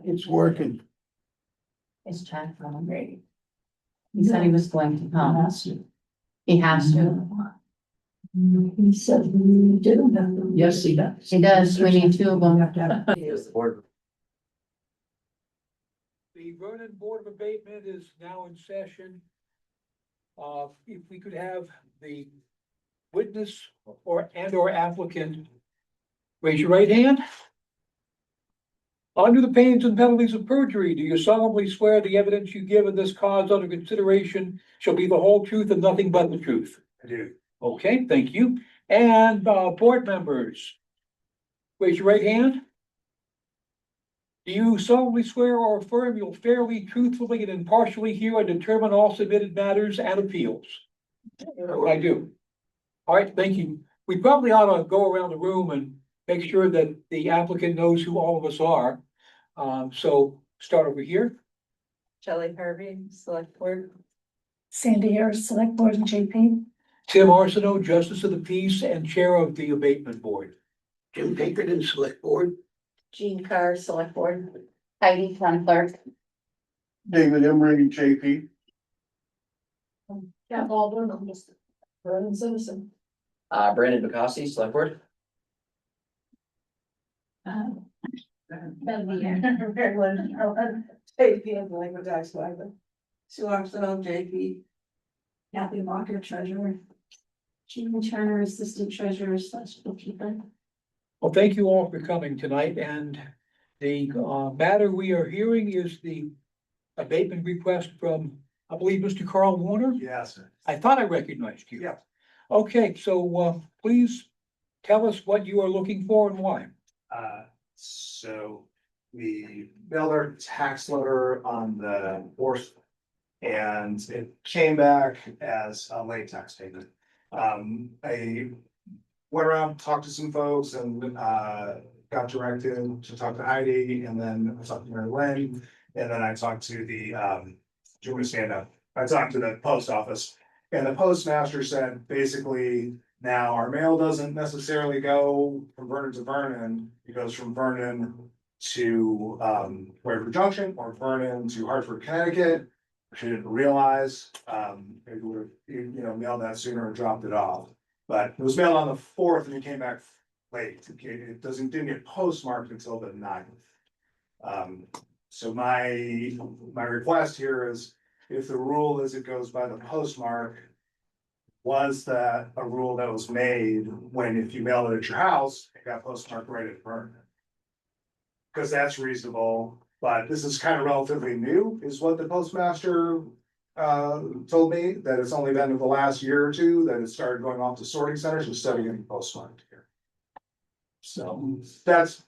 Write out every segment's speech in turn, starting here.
It's working. It's Chad from Grady. He said he was going to come. He has to. He said we didn't have to. Yes, he does. He does. We need two of them. The Vernon Board of Abatement is now in session. If we could have the witness or applicant raise your right hand. Under the pains and penalties of perjury, do you solemnly swear the evidence you give in this cause under consideration shall be the whole truth and nothing but the truth? I do. Okay, thank you. And board members, raise your right hand. Do you solemnly swear or affirm you'll fairly, truthfully, and impartially hear and determine all submitted matters and appeals? I do. All right, thank you. We probably ought to go around the room and make sure that the applicant knows who all of us are. So start over here. Shelley Harvey, select board. Sandy Harris, select board and JP. Tim Arsenault, Justice of the Peace and Chair of the Abatement Board. Jim Pinkerton, select board. Jean Carr, select board. Heidi, town clerk. David Emery, JP. Jeff Baldwin, I'm just a Vernon citizen. Brandon Bacassi, select board. JP and the language tax library. Sue Arsenault, JP. Kathy Walker, treasurer. Jean Turner, assistant treasurer slash bookkeeper. Well, thank you all for coming tonight, and the matter we are hearing is the abatement request from, I believe, Mr. Carl Warner. Yes. I thought I recognized you. Yeah. Okay, so please tell us what you are looking for and why. So we mailed our tax letter on the fourth. And it came back as a late tax payment. I went around, talked to some folks and got directed to talk to Heidi, and then I talked to Mary Lynn, and then I talked to the, do you want me to stand up? I talked to the post office, and the postmaster said, basically, now our mail doesn't necessarily go from Vernon to Vernon, it goes from Vernon to Waverly Junction or Vernon to Hartford, Connecticut. She didn't realize, maybe would have, mailed that sooner and dropped it off. But it was mailed on the fourth and it came back late. It didn't get postmarked until the 9th. So my request here is, if the rule is it goes by the postmark, was that a rule that was made when if you mail it at your house, it got postmarked right at Vernon? Because that's reasonable. But this is kind of relatively new, is what the postmaster told me, that it's only been in the last year or two that it started going off to sorting centers instead of getting postmarked here. So that's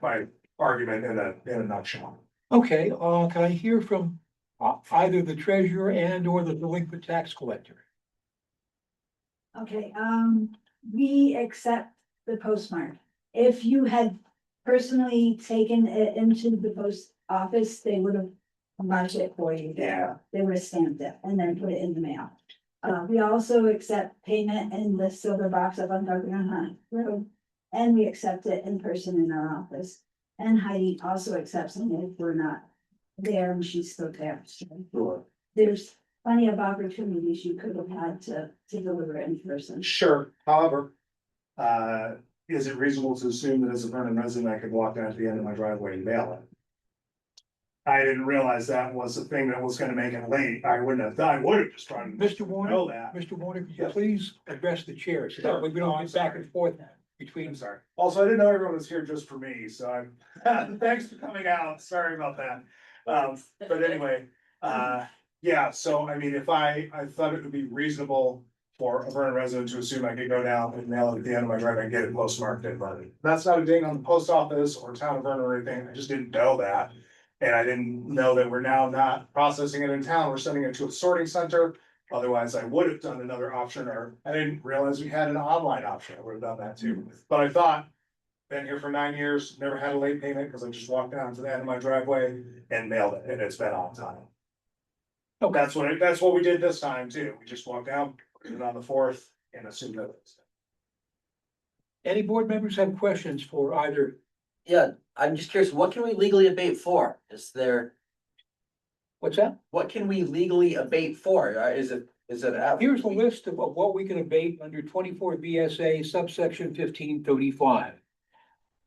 my argument in a nutshell. Okay, can I hear from either the treasurer and or the delinquent tax collector? Okay, we accept the postmark. If you had personally taken it into the post office, they would have marked it for you. Yeah. They would have stamped it and then put it in the mail. We also accept payment in the silver box up on Garden Road. And we accept it in person in our office. And Heidi also accepts it if we're not there and she's still there. So Sure. there's plenty of opportunities you could have had to deliver it in person. Sure, however, is it reasonable to assume that as a Vernon resident, I could walk down to the end of my driveway and mail it? I didn't realize that was a thing that was gonna make it late. I would have just tried to Mr. Warner, know that. Mr. Warner, could you Yes. please address the chair so that Sure. way we don't get back and forth between. I'm sorry. Also, I didn't know everyone was here just for me, so I'm, thanks for coming out. Sorry about that. But anyway, yeah, so I mean, if I thought it would be reasonable for a Vernon resident to assume I could go down and mail it at the end of my driveway and get it postmarked in Vernon. That's not a ding on the post office or town of Vernon or anything. I just didn't know that. And I didn't know that we're now not processing it in town. We're sending it to a sorting center. Otherwise, I would have done another option, or I didn't realize we had an online option. I would have done that too. But I thought, been here for 9 years, never had a late payment because I just walked down to the end of my driveway and mailed it, and it's been on time. Okay. That's what we did this time too. We just walked down, put it on the fourth and assumed that it was. Any board members have questions for either Yeah, I'm just curious, what can we legally abate for? Is there, What's that? what can we legally abate for? Is it? Here's a list of what we can abate under 24 VSA subsection 1535.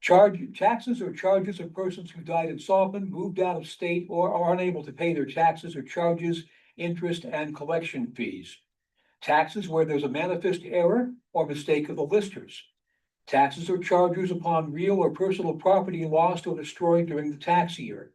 Taxes or charges of persons who died insolvent, moved out of state, or are unable to pay their taxes or charges, interest, and collection fees. Taxes where there's a manifest error or mistake of the listers. Taxes or charges upon real or personal property lost or destroyed during the tax year.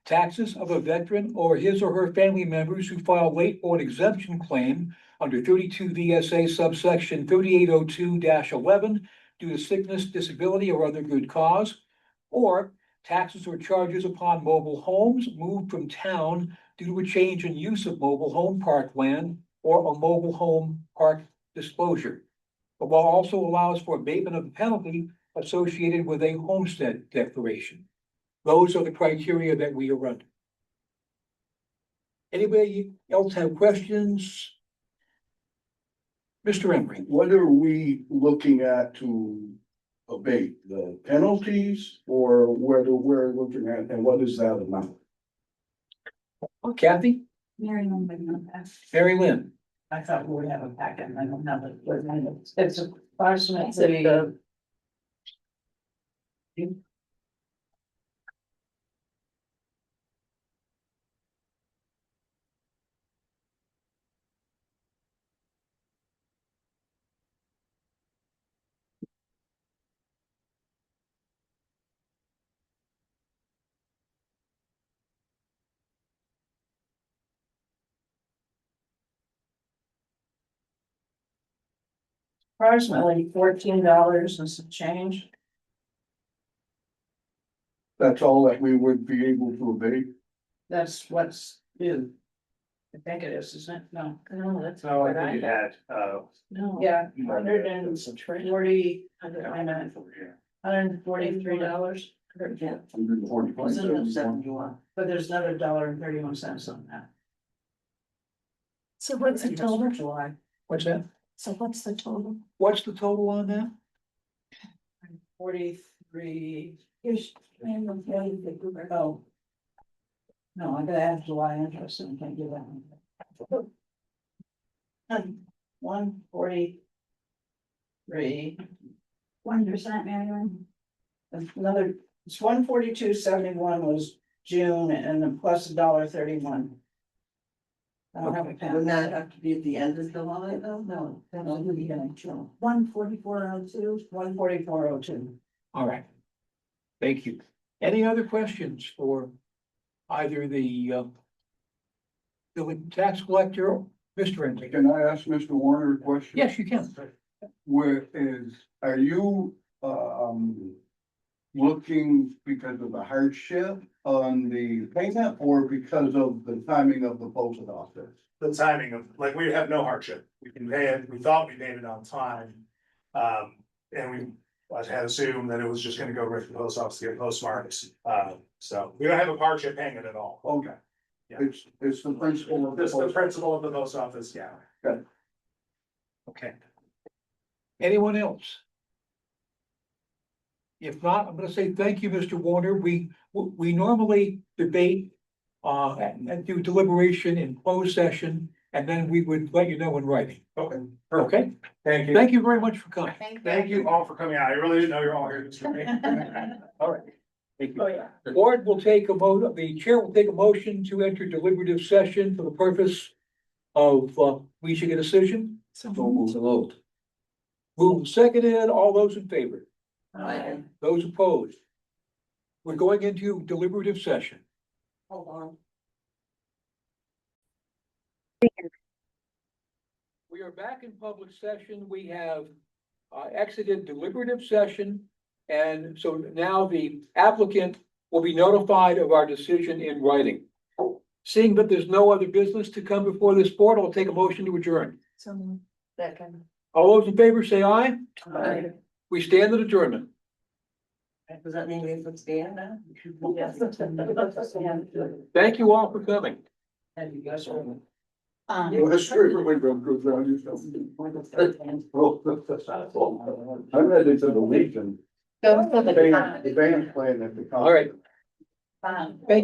Taxes of a veteran or his or her family members who file late for an exemption claim under 32 VSA subsection 3802-11 due to sickness, disability, or other good cause, or taxes or charges upon mobile homes moved from town due to a change in use of mobile home park land or a mobile home park disclosure. The law also allows for abatement of the penalty associated with a homestead declaration. Those are the criteria that we are under. Anybody else have questions? Mr. Emery, What are we looking at to abate, the penalties or whether we're looking at, and what is that amount? Kathy, Mary Lynn would know that. Mary Lynn, I thought we would have a packet, and I don't have it, but it's approximately. Approximately $14 and some change. That's all that we would be able to abate? That's what's due. I think it is, isn't it? No. No, that's. So I think you had, No. Yeah, $143. Yeah. $140. But there's another $1.31 on that. So what's the total? July. what's that? So what's the total? What's the total on that? 43. Here's. Oh. No, I gotta add July interest and can't do that one. 143. 1%, Marion. Another, it's 142.71 was June and then plus $1.31. I don't have a pen. Wouldn't that have to be at the end of July though? No, that's at the beginning of June. 14402. 144.02. All right. Thank you. Any other questions for either the tax collector or Mr. Emery? Can I ask Mr. Warner a question? Yes, you can. Are you, looking because of the hardship on the payment or because of the timing of the post office? the timing of, like, we have no hardship. We can pay it, we thought we paid it on time. And we had assumed that it was just gonna go right to the post office to get postmarked. So we don't have a hardship paying it at all. Okay. Yeah. It's the principle of the Just the post. principle of the post office, yeah. Okay. Anyone else? If not, I'm gonna say thank you, Mr. Warner. We normally debate and do deliberation in closed session, and then we would let you know in writing. Okay. Okay? Thank you. Thank you very much for coming. Thank you all for coming out. I really didn't know you're all here this evening. All right. Thank Oh, you. yeah. The board will take the chair will take a motion to enter deliberative session for the purpose of reaching a decision. So moved. Moved and seconded, all those in favor, Aye. those opposed. We're going into deliberative session. Hold on. We are back in public session. We have exited deliberative session. And so now the applicant will be notified of our decision in writing. Seeing that there's no other business to come before this board, I'll take a motion to adjourn. So, second. All those in favor say aye. Aye. We stand at adjournment. Does that mean we have to stand now? Yes. Thank you all for coming. And you guys are. Well, that's true. Everybody goes around yourself. I'm ready to the Legion. Go to the. The band playing at the. All right. Fine. Thank